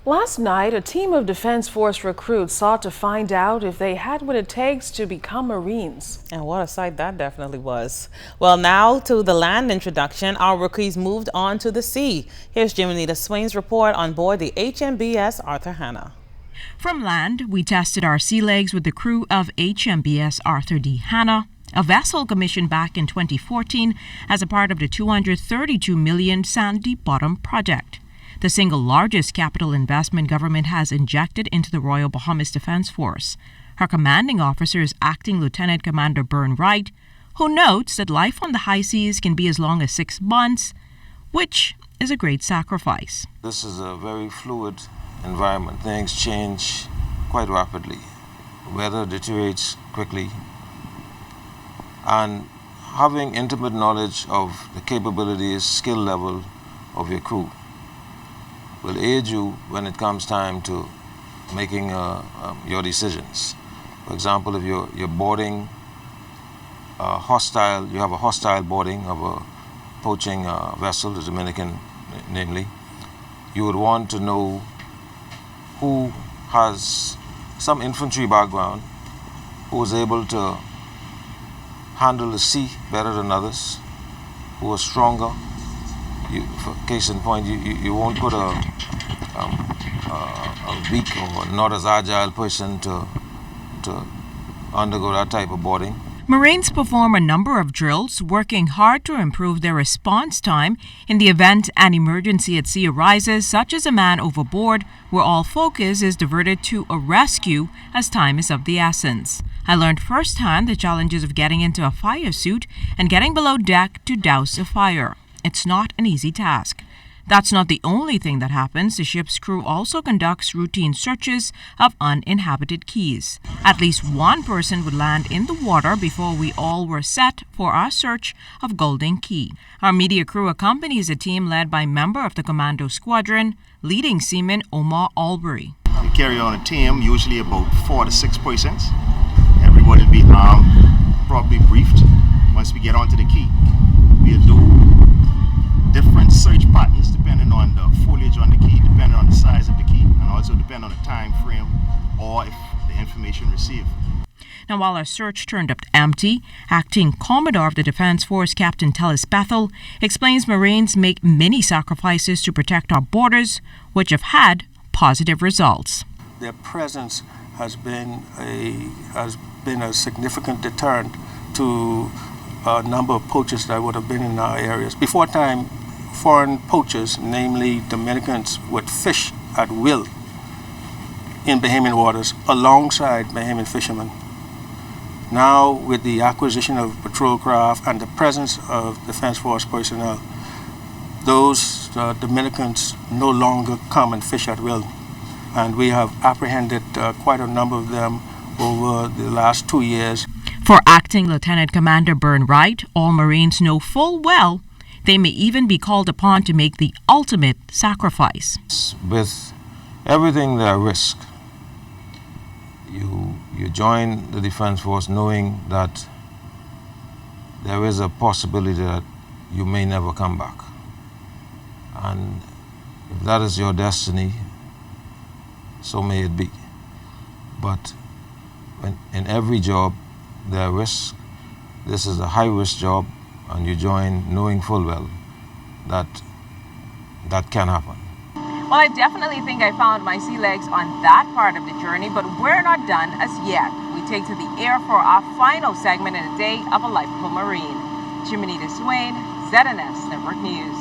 Last night, a team of Defense Force recruits sought to find out if they had what it takes to become Marines. And what a sight that definitely was. Well, now to the land introduction, our rookies moved on to the sea. Here's Jimenita Swain's report on board the HMBS Arthur Hanna. From land, we tested our sea legs with the crew of HMBS Arthur D. Hanna, a vessel commissioned back in 2014 as a part of the $232 million Sandy Bottom project, the single largest capital investment government has injected into the Royal Bahamas Defense Force. Her commanding officer is Acting Lieutenant Commander Berne Wright, who notes that life on the high seas can be as long as 6 months, which is a great sacrifice. This is a very fluid environment. Things change quite rapidly. Weather deteriorates quickly. And having intimate knowledge of the capabilities, skill level of your crew will aid you when it comes time to making your decisions. For example, if you're boarding you have a hostile boarding of a poaching vessel, the Dominican namely, you would want to know who has some infantry background, who is able to handle the sea better than others, who are stronger. For case in point, you won't put a weak or not as agile person to undergo that type of boarding. Marines perform a number of drills, working hard to improve their response time in the event an emergency at sea arises, such as a man overboard, where all focus is diverted to a rescue as time is of the essence. I learned firsthand the challenges of getting into a fire suit and getting below deck to douse a fire. It's not an easy task. That's not the only thing that happens. The ship's crew also conducts routine searches of uninhabited keys. At least one person would land in the water before we all were set for our search of Golden Key. Our media crew accompanies a team led by member of the Commando Squadron, leading seaman Omar Albury. We carry on a team, usually about 4 to 6 persons. Everybody will be armed, properly briefed. Once we get onto the key, we'll do different search patterns depending on the foliage on the key, depending on the size of the key, and also depending on the time frame or if the information received. Now, while our search turned up empty, Acting Commodore of the Defense Force, Captain Tellis Bethel, explains Marines make many sacrifices to protect our borders, which have had positive results. Their presence has been a significant deterrent to a number of poachers that would have been in our areas. Before time, foreign poachers, namely Dominicans, would fish at will in Bahamian waters alongside Bahamian fishermen. Now, with the acquisition of patrol craft and the presence of Defense Force personnel, those Dominicans no longer come and fish at will. And we have apprehended quite a number of them over the last 2 years. For Acting Lieutenant Commander Berne Wright, all Marines know full well they may even be called upon to make the ultimate sacrifice. With everything they risk, you join the Defense Force knowing that there is a possibility that you may never come back. And if that is your destiny, so may it be. But in every job, there are risks. This is a high-risk job, and you join knowing full well that that can happen. Well, I definitely think I found my sea legs on that part of the journey, but we're not done as yet. We take to the air for our final segment in a day of a life of a Marine. Jimenita Swain, ZNS Network News.